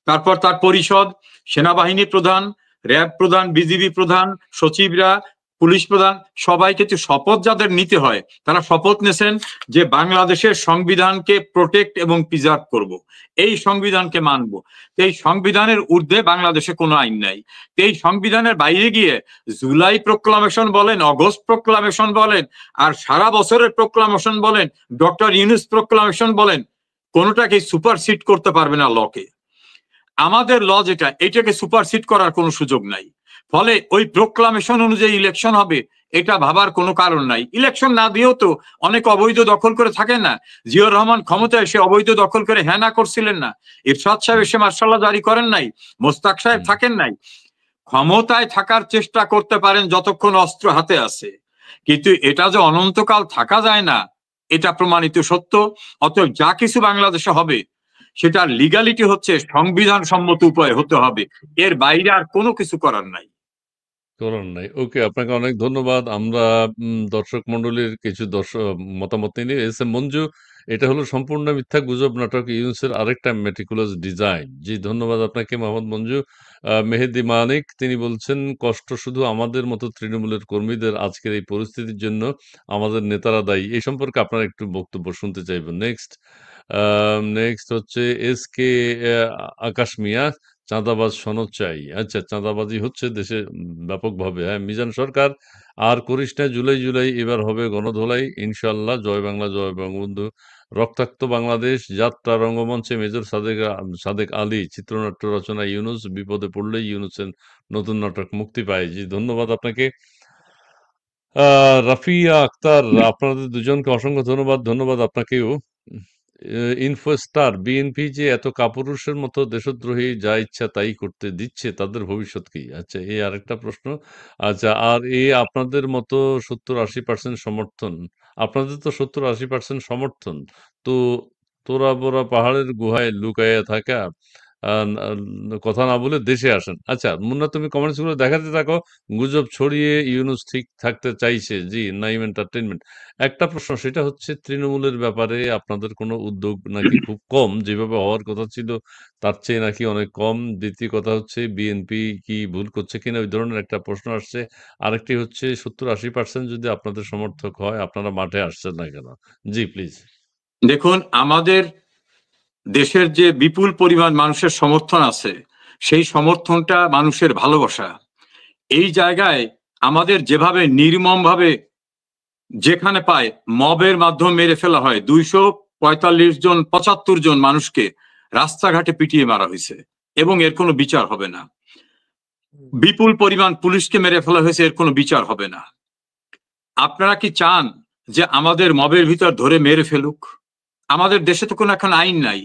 Speaker 2: তারপর তার পরিষদ, সেনাবাহিনী প্রধান, র্যাব প্রধান, বিজিবি প্রধান, সচিবরা, পুলিশ প্রধান, সবাইকে তো শপথ যাদের নিতে হয়, তারা শপথ নেছেন যে বাংলাদেশের সংবিধানকে প্রোটেক্ট এবং প্রিজার্ভ করব, এই সংবিধানকে মানব। এই সংবিধানের ঊর্ধ্বে বাংলাদেশে কোনো আইন নাই। এই সংবিধানের বাইরে গিয়ে জুলাই প্রোক্লামেশন বলেন, অগস্ট প্রোক্লামেশন বলেন, আর সারা বছরের প্রোক্লামেশন বলেন, ডক্টর ইউনূস প্রোক্লামেশন বলেন, কোনোটাকে সুপারসিড করতে পারবে না লকে। আমাদের ল যেটা, এটাকে সুপারসিড করার কোনো সুযোগ নাই। ফলে ওই প্রোক্লামেশন অনুযায়ী ইলেকশন হবে, এটা ভাবার কোনো কারণ নাই। ইলেকশন না দিয়েও তো অনেক অবৈধ দখল করে থাকেন না। জিয়াউর রহমান ক্ষমতায় এসে অবৈধ দখল করে হ্যাঁ না করছিলেন না? ইরশাদ সাহেব এসে মার্শাল্লাহ জারি করেন নাই? মোস্তাক সাহেব থাকেন নাই? ক্ষমতায় থাকার চেষ্টা করতে পারেন যতক্ষণ অস্ত্র হাতে আছে, কিন্তু এটা যে অনন্তকাল থাকা যায় না, এটা প্রমাণিত সত্য। অতএব যা কিছু বাংলাদেশে হবে, সেটার লিগালিটি হচ্ছে সংবিধান সম্মত উপায়ে হতে হবে, এর বাইরে আর কোনো কিছু করার নাই।
Speaker 1: করার নাই। ওকে, আপনাকে অনেক ধন্যবাদ। আমরা দর্শক মণ্ডলীর কিছু মতামত নিয়ে এস এম মঞ্জু, এটা হলো সম্পূর্ণ মিথ্যা গুজব নাটক ইউনূসের আরেকটা মেটিকুলাস ডিজাইন। জি, ধন্যবাদ আপনাকে মোহাম্মদ মঞ্জু। মেহেদী মানিক, তিনি বলছেন কষ্ট শুধু আমাদের মতো তৃণমূলের কর্মীদের, আজকের এই পরিস্থিতির জন্য আমাদের নেতারা দায়ী। এই সম্পর্কে আপনার একটু বক্তব্য শুনতে চাইব। নেক্সট হচ্ছে এসকে আকাশ মিয়া, চাঁদাবাজ সনদ চাই। আচ্ছা, চাঁদাবাজি হচ্ছে দেশে ব্যাপকভাবে। হ্যাঁ, মিজান সরকার, আর করিস না, জুলাই জুলাই, এবার হবে গণধোলাই ইনশাল্লাহ। জয় বাংলা, জয় বঙ্গবন্ধু। রক্তাক্ত বাংলাদেশ যাত্রা রঙ্গমঞ্চে মেজর সাদেক আলী, চিত্রনাট্য রচনা ইউনূস, বিপদে পড়লেই ইউনূসের নতুন নাটক মুক্তি পায়। জি, ধন্যবাদ আপনাকে। রাফিয়া আক্তার, আপনাদের দুজনকে অসংখ্য ধন্যবাদ। ধন্যবাদ আপনাকেও। ইনফোস্টার, বিএনপি যে এত কাপুরুষের মতো দেশদ্রোহী যা ইচ্ছা তাই করতে দিচ্ছে, তাদের ভবিষ্যৎ কি? আচ্ছা, এই আরেকটা প্রশ্ন। আচ্ছা, আর আপনাদের মতো ৭০-৮০% সমর্থন, আপনাদের তো ৭০-৮০% সমর্থন, তো তোরা বোরা পাহাড়ের গুহায় লুকাইয়া থাকা, কথা না বলে দেশে আসেন। আচ্ছা মুন্না, তুমি কমেন্টস গুলো দেখাতে থাকো। গুজব ছড়িয়ে ইউনূস ঠিক থাকতে চাইছে। জি, নাইম এন্টারটেইনমেন্ট। একটা প্রশ্ন, সেটা হচ্ছে তৃণমূলের ব্যাপারে আপনাদের কোনো উদ্যোগ নাকি খুব কম, যেভাবে হওয়ার কথা ছিল তার চেয়ে নাকি অনেক কম। দ্বিতীয় কথা হচ্ছে বিএনপি কি ভুল করছে কিনা, ওই ধরনের একটা প্রশ্ন আসছে। আরেকটি হচ্ছে ৭০-৮০% যদি আপনাদের সমর্থক হয়, আপনারা মাঠে আসছেন না কেন? জি প্লিজ।
Speaker 2: দেখুন, আমাদের দেশের যে বিপুল পরিমাণ মানুষের সমর্থন আছে, সেই সমর্থনটা মানুষের ভালোবাসা। এই জায়গায় আমাদের যেভাবে নির্মমভাবে যেখানে পায় মবের মাধ্যমে মেরে ফেলা হয়, ২৪৫ জন ৭৫ জন মানুষকে রাস্তাঘাটে পিটিয়ে মারা হয়েছে এবং এর কোনো বিচার হবে না। বিপুল পরিমাণ পুলিশকে মেরে ফেলা হয়েছে, এর কোনো বিচার হবে না। আপনারা কি চান যে আমাদের মবের ভিতর ধরে মেরে ফেলুক? আমাদের দেশে তো কোনো এখন আইন নাই,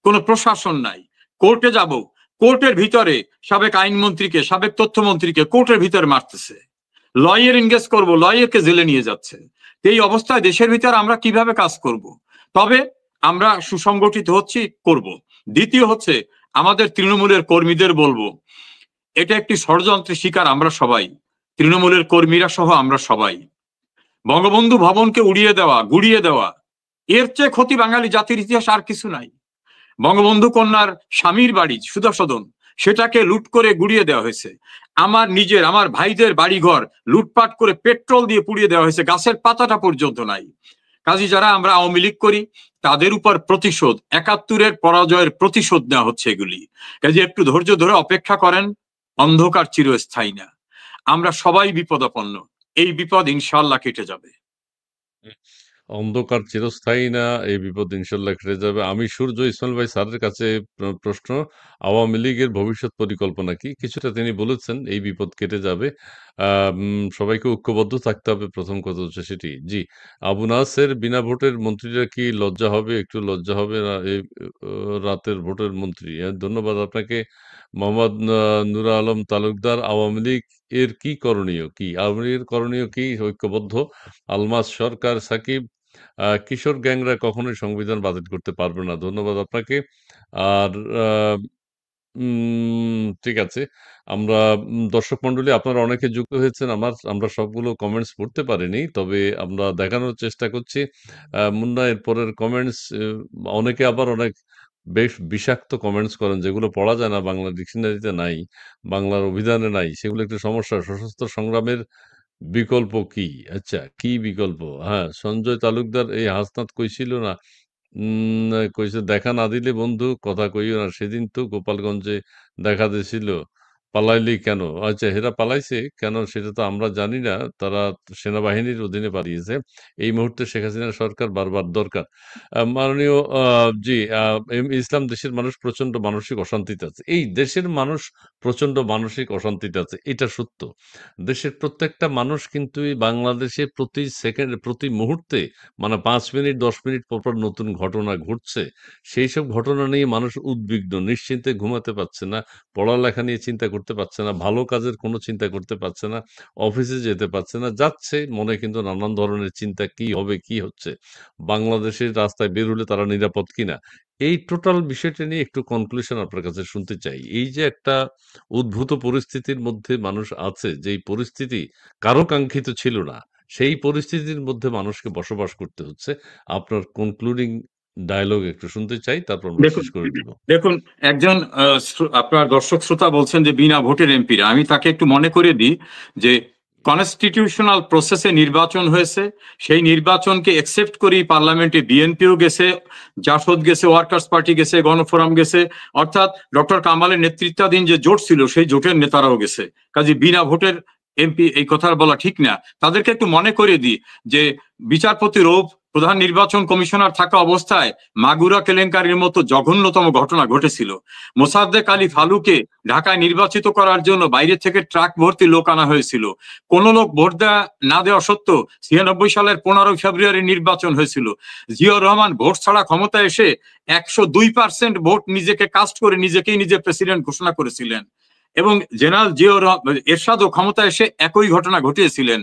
Speaker 2: কোনো প্রশাসন নাই। কোর্টে যাব, কোর্টের ভিতরে সাবেক আইনমন্ত্রীকে, সাবেক তথ্যমন্ত্রীকে কোর্টের ভিতরে মারতেছে। লয়ার এনগেজ করবো, লয়ারকে জেলে নিয়ে যাচ্ছে। এই অবস্থায় দেশের ভিতরে আমরা কিভাবে কাজ করব? তবে আমরা সুসংগঠিত হচ্ছি, করব। দ্বিতীয় হচ্ছে, আমাদের তৃণমূলের কর্মীদের বলবো, এটা একটি ষড়যন্ত্রের শিকার আমরা সবাই, তৃণমূলের কর্মীরা সহ আমরা সবাই। বঙ্গবন্ধু ভবনকে উড়িয়ে দেওয়া, গুড়িয়ে দেওয়া, এর চেয়ে ক্ষতি বাঙালি জাতির ইতিহাস আর কিছু নাই। বঙ্গবন্ধু কন্যার স্বামীর বাড়ি সুধাসদন, সেটাকে লুট করে গুড়িয়ে দেওয়া হয়েছে। আমার ভাইদের বাড়িঘর লুটপাট করে পেট্রোল দিয়ে পুড়িয়ে দেওয়া হয়েছে, গাছের পাতাটা পর্যন্ত নাই। কাজী যারা আমরা আওয়ামী লীগ করি, তাদের উপর প্রতিশোধ, ৭১-এর পরাজয়ের প্রতিশোধ নেওয়া হচ্ছে এগুলি। কাজে একটু ধৈর্য ধরে অপেক্ষা করেন, অন্ধকার চিরস্থায়ী না। আমরা সবাই বিপদাপন্ন, এই বিপদ ইনশাআল্লাহ কেটে যাবে।
Speaker 1: অন্ধকার চিরস্থায়ী না, এই বিপদ ইনশাল্লাহ কেটে যাবে। আমি সূর্য ইসমাইল ভাই স্যারের কাছে প্রশ্ন, আওয়ামী লীগের ভবিষ্যৎ পরিকল্পনা কি? কিছুটা তিনি বলেছেন এই বিপদ কেটে যাবে। সবাইকে ঐক্যবদ্ধ থাকতে হবে, প্রথম কথা হচ্ছে সেটি। জি, আবু নাসের, বিনা ভোটের মন্ত্রীরা কি লজ্জা হবে? একটু লজ্জা হবে না এই রাতের ভোটের মন্ত্রী? ধন্যবাদ আপনাকে। মোহাম্মদ নুরা আলম তালুকদার, আওয়ামী লীগ এর কি করণীয় কি? আওয়ামী লীগের করণীয় কি? ঐক্যবদ্ধ। আলমাস সরকার, সাকিব, কিশোর গ্যাংরা কখনোই সংবিধান বাতিল করতে পারবে না। ধন্যবাদ আপনাকে। আর ঠিক আছে। আমরা দর্শক মণ্ডলী আপনারা অনেকে যুক্ত হয়েছেন। আমরা সবগুলো কমেন্টস পড়তে পারিনি। তবে আমরা দেখানোর চেষ্টা করছি। মুন্না এর পরের কমেন্টস, অনেকে আবার অনেক বেশ বিষাক্ত কমেন্টস করেন যেগুলো পড়া যায় না, বাংলা ডিকশনারিতে নাই, বাংলার অভিধানে নাই। সেগুলো একটু সমস্যা। সশস্ত্র সংগ্রামের বিকল্প কি? আচ্ছা, কি বিকল্প? হ্যাঁ, সঞ্জয় তালুকদার, এই হাসনাত কইছিল না, কইছে দেখা না দিলে বন্ধু কথা কইও না। সেদিন তো গোপালগঞ্জে দেখা দিছিল। পালাইলি কেন? আচ্ছা, হেরা পালাইছে কেন সেটা তো আমরা জানি না। তারা সেনাবাহিনীর অধীনে পালিয়েছে। এই মুহূর্তে শেখ হাসিনার সরকার বারবার দরকার। মাননীয় জি, ইসলাম, দেশের মানুষ প্রচন্ড মানসিক অশান্তিতে আছে। এই দেশের মানুষ প্রচন্ড মানসিক অশান্তিতে আছে। এটা সত্য। দেশের প্রত্যেকটা মানুষ কিন্তু এই বাংলাদেশে প্রতি সেকেন্ড, প্রতি মুহূর্তে, মানে ৫ মিনিট ১০ মিনিট পর নতুন ঘটনা ঘটছে। সেইসব ঘটনা নিয়ে মানুষ উদ্বিগ্ন, নিশ্চিন্তে ঘুমাতে পারছে না, পড়ালেখা নিয়ে চিন্তা করতে পারছে না, ভালো কাজের কোনো চিন্তা করতে পারছে না, অফিসে যেতে পারছে না। যাচ্ছে, মনে কিন্তু নানান ধরনের চিন্তা, কি হবে, কি হচ্ছে? বাংলাদেশের রাস্তায় বের হলে তারা নিরাপদ কিনা? এই টোটাল বিষয়টা নিয়ে একটু কনক্লুশন আপনার কাছে শুনতে চাই। এই যে একটা উদ্ভূত পরিস্থিতির মধ্যে মানুষ আছে, যেই পরিস্থিতি কারো কাঙ্ক্ষিত ছিল না। সেই পরিস্থিতির মধ্যে মানুষকে বসবাস করতে হচ্ছে। আপনার কনক্লুডিং ডায়ালগ একটু শুনতে চাই, তারপর আমরা
Speaker 2: দেখুন
Speaker 1: শেষ করে দিব।
Speaker 2: দেখুন একজন আপনার দর্শক শ্রোতা বলছেন যে বিনা ভোটের এমপিরা, আমি তাকে একটু মনে করে দিই যে কনস্টিটিউশনাল প্রসেসে নির্বাচন হয়েছে, সেই নির্বাচনকে একসেপ্ট করেই পার্লামেন্টে বিএনপিও গেছে, জাসদ গেছে, ওয়ার্কার্স পার্টি গেছে, গণফোরাম গেছে, অর্থাৎ ডক্টর কামালের নেতৃত্বাধীন যে জোট ছিল সেই জোটের নেতারাও গেছে। কাজে বিনা ভোটের এমপি এই কথা বলা ঠিক না। তাদেরকে একটু মনে করে দিই যে বিচারপতি রৌফ প্রধান নির্বাচন কমিশনার থাকা অবস্থায় মাগুরা কেলেঙ্কারির মতো জঘন্যতম ঘটনা ঘটেছিল। মোসাদ্দেক আলী ফালুকে ঢাকায় নির্বাচিত করার জন্য বাইরে থেকে ট্রাক ভর্তি লোক আনা হয়েছিল। কোন লোক ভোট না দেওয়া সত্ত্বেও ৯৬ সালের ১৫ ফেব্রুয়ারি নির্বাচন হয়েছিল। জিয়াউর রহমান ভোট ছাড়া ক্ষমতা এসে ১০২% ভোট নিজেকে কাস্ট করে নিজে প্রেসিডেন্ট ঘোষণা করেছিলেন। এবং জেনারেল জিয়াউর এরশাদও ক্ষমতা এসে একই ঘটনা ঘটিয়েছিলেন।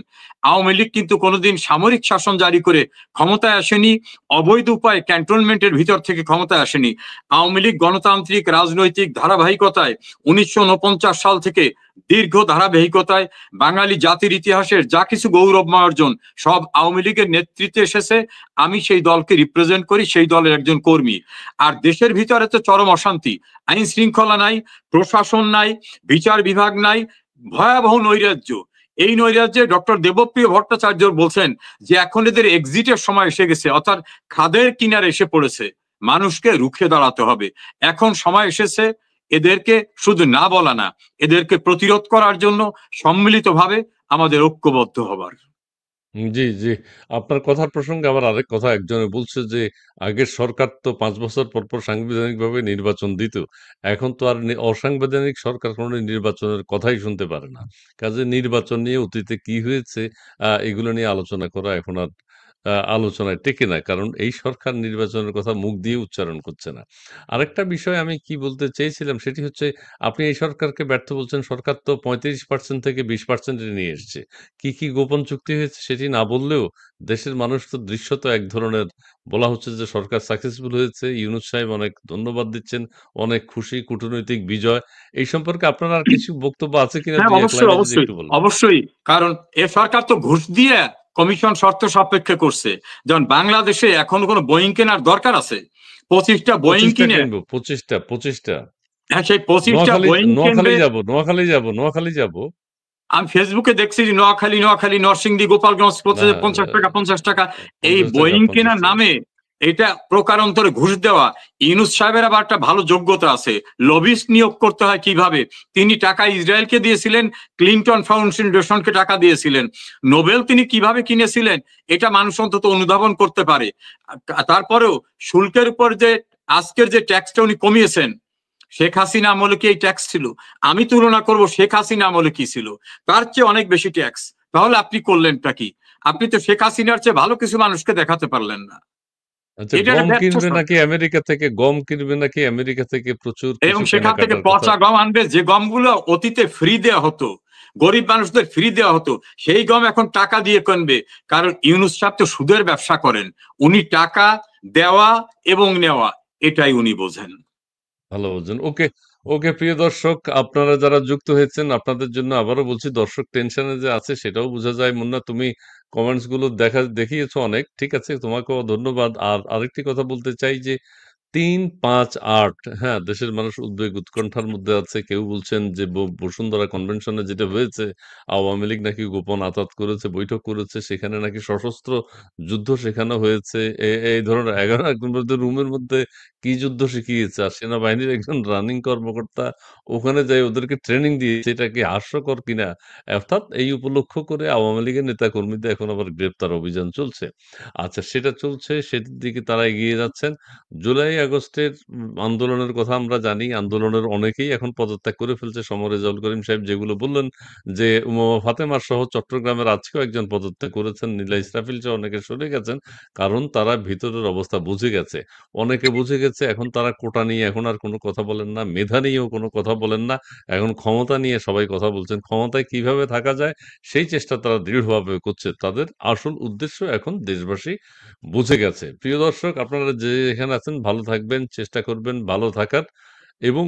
Speaker 2: আওয়ামী লীগ কিন্তু কোনোদিন সামরিক শাসন জারি করে ক্ষমতায় আসেনি, অবৈধ উপায়ে ক্যান্টনমেন্টের ভিতর থেকে ক্ষমতায় আসেনি। আওয়ামী লীগ গণতান্ত্রিক রাজনৈতিক ধারাবাহিকতায় ১৯৪৯ সাল থেকে দীর্ঘ ধারাবাহিকতায় বাঙালি জাতির ইতিহাসের যা কিছু গৌরবময় অর্জন সব আওয়ামী লীগের নেতৃত্বে এসেছে। আমি সেই দলকে রিপ্রেজেন্ট করি, সেই দলের একজন কর্মী। আর দেশের ভিতরে তো চরম অশান্তি, আইন শৃঙ্খলা নাই, প্রশাসন নাই, বিচার বিভাগ নাই, ভয়াবহ নৈরাজ্য। এই নৈরাজ্যে ডক্টর দেবপ্রিয় ভট্টাচার্য বলছেন যে এখন এদের এক্সিটের সময় এসে গেছে, অর্থাৎ খাদের কিনারে এসে পড়েছে, মানুষকে রুখে দাঁড়াতে হবে। এখন সময় এসেছে এদেরকে শুধু না বলা না, এদেরকে প্রতিরোধ করার জন্য সম্মিলিতভাবে আমাদের ঐক্যবদ্ধ হবার।
Speaker 1: জি, জি। আপনার কথার প্রসঙ্গে আবার আরেক কথা একজনে বলছে যে, আগের সরকার তো ৫ বছর পর সাংবিধানিকভাবে নির্বাচন দিত। এখন তো আর অসাংবিধানিক সরকার কোনো নির্বাচনের কথাই শুনতে পারে না। কাজেই নির্বাচন নিয়ে অতীতে কি হয়েছে, এগুলো নিয়ে আলোচনা করা এখন আর আলোচনায় টেকে না। কারণ এই সরকার নির্বাচনের কথা মুখ দিয়ে উচ্চারণ করছে না। আরেকটা বিষয় আমি কি বলতে চেয়েছিলাম সেটি হচ্ছে আপনি এই সরকারকে ব্যর্থ বলছেন। সরকার তো 35% থেকে 20% এ নিয়ে এসছে। কি গোপন চুক্তি হয়েছে সেটি না বললেও দেশের মানুষ তো দৃশ্যত এক ধরনের বলা হচ্ছে যে সরকার সাকসেসফুল হয়েছে। ইউনূস সাহেব অনেক ধন্যবাদ দিচ্ছেন। অনেক খুশি কূটনৈতিক বিজয়। এই সম্পর্কে আপনার আর কিছু বক্তব্য আছে কিনা
Speaker 2: হ্যাঁ,
Speaker 1: ২-১
Speaker 2: অবশ্যই
Speaker 1: লাইনে যদি
Speaker 2: অবশ্যই
Speaker 1: একটু বলতেন?
Speaker 2: অবশ্যই। কারণ এ সরকার তো ঘুষ দিয়ে কমিশন শর্ত সাপেক্ষে করছে। যেমন বাংলাদেশে এখন কোনো বোয়িং কেনার দরকার আছে? 25টা বোয়িং
Speaker 1: ২৫ টা
Speaker 2: কিনে,
Speaker 1: কিনবো, ২৫ টা।
Speaker 2: হ্যাঁ, সেই 25টা বোয়িং কিনবে।
Speaker 1: নোয়াখালী যাবো।
Speaker 2: আমি ফেসবুকে দেখছি যে নোয়াখালী, নরসিংদী, গোপালগঞ্জ
Speaker 1: না,
Speaker 2: প্রতিদিন ৳৫০, এই
Speaker 1: ৳৫০,
Speaker 2: বোয়িং কেনার
Speaker 1: ৳৫০
Speaker 2: নামে এটা প্রকারান্তরে ঘুষ দেওয়া। ইউনূস সাহেবের আবার একটা ভালো যোগ্যতা আছে। লবিস্ট নিয়োগ করতে হয় কিভাবে? তিনি টাকা ইসরায়েলকে দিয়েছিলেন, ক্লিনটন ফাউন্ডেশনকে টাকা দিয়েছিলেন। নোবেল তিনি কিভাবে কিনেছিলেন এটা মানুষ অন্তত অনুধাবন করতে পারে। তারপরেও শুল্কের উপর যে আজকের যে ট্যাক্সটা উনি কমিয়েছেন, শেখ হাসিনা আমলে কি এই ট্যাক্স ছিল? আমি তুলনা করব শেখ হাসিনা আমলে কি ছিল, তার চেয়ে অনেক বেশি ট্যাক্স। তাহলে আপনি করলেনটা কি? আপনি তো শেখ হাসিনার চেয়ে ভালো কিছু মানুষকে দেখাতে পারলেন না।
Speaker 1: আচ্ছা,
Speaker 2: এটা একটা ব্যর্থ সরকার।
Speaker 1: গম কিনবে নাকি আমেরিকা থেকে প্রচুর
Speaker 2: এবং
Speaker 1: কিছু
Speaker 2: সেখান থেকে
Speaker 1: কেনাকাটার কথা?
Speaker 2: পচা গম আনবে, যে গমগুলো অতীতে ফ্রি দেওয়া হতো, গরিব মানুষদের ফ্রি দেওয়া হতো, সেই গম এখন টাকা দিয়ে কিনবে। কারণ ইউনূস সাহেব তো সুদের ব্যবসা করেন। উনি টাকা দেওয়া এবং নেওয়া এটাই উনি বোঝেন।
Speaker 1: ভালো বলছেন। ওকে প্রিয় দর্শক, আপনারা যারা যুক্ত হয়েছেন আপনাদের জন্য আবারও বলছি দর্শক টেনশনে যে আছে সেটাও বোঝা যায়। মুন্না তুমি কমেন্টস গুলো দেখিয়েছো অনেক। ঠিক আছে, তোমাকেও ধন্যবাদ। আর আরেকটি কথা বলতে চাই যে ৩, ৫, ৮ হ্যাঁ, দেশের মানুষ উদ্বেগ উৎকণ্ঠার মধ্যে আছে। কেউ বলছেন যে বসুন্ধরা কনভেনশনে যেটা হয়েছে, আওয়ামী লীগ নাকি গোপন আতাত করেছে, বৈঠক করেছে। সেখানে নাকি সশস্ত্র যুদ্ধ শেখানো হয়েছে। এই ধরনের ১১ একজন বলতে রুমের মধ্যে কি যুদ্ধ শিখিয়েছে? আর সেনাবাহিনীর একজন রানিং কর্মকর্তা ওখানে যাই ওদেরকে ট্রেনিং দিয়েছে। এটা কি হাস্যকর কিনা? অর্থাৎ এই উপলক্ষ করে আওয়ামী লীগের নেতাকর্মীদের এখন আবার গ্রেপ্তার অভিযান চলছে। আচ্ছা, সেটা চলছে, সেটির দিকে তারা এগিয়ে যাচ্ছেন। জুলাই আগস্টের আন্দোলনের কথা আমরা জানি। আন্দোলনের অনেকেই এখন পদত্যাগ করে ফেলছে। রেজাউল করিম সাহেব যেগুলো বললেন যে ফাতেমা সহ চট্টগ্রামের আজকেও একজন পদত্যাগ করেছেন। নীলা ইসরাফিল সহ অনেকে সরে গেছেন। কারণ তারা ভিতরের অবস্থা বুঝে গেছে। অনেকে বুঝে গেছে এখন তারা কোটা নিয়ে এখন আর কোনো কথা বলেন না। মেধা নিয়েও কোনো কথা বলেন না। এখন ক্ষমতা নিয়ে সবাই কথা বলছেন। ক্ষমতায় কিভাবে থাকা যায় সেই চেষ্টা তারা দৃঢ়ভাবে করছে। তাদের আসল উদ্দেশ্য এখন দেশবাসী বুঝে গেছে। প্রিয় দর্শক, আপনারা যে যেখানে আছেন ভালো থাকবেন, চেষ্টা করবেন ভালো থাকার এবং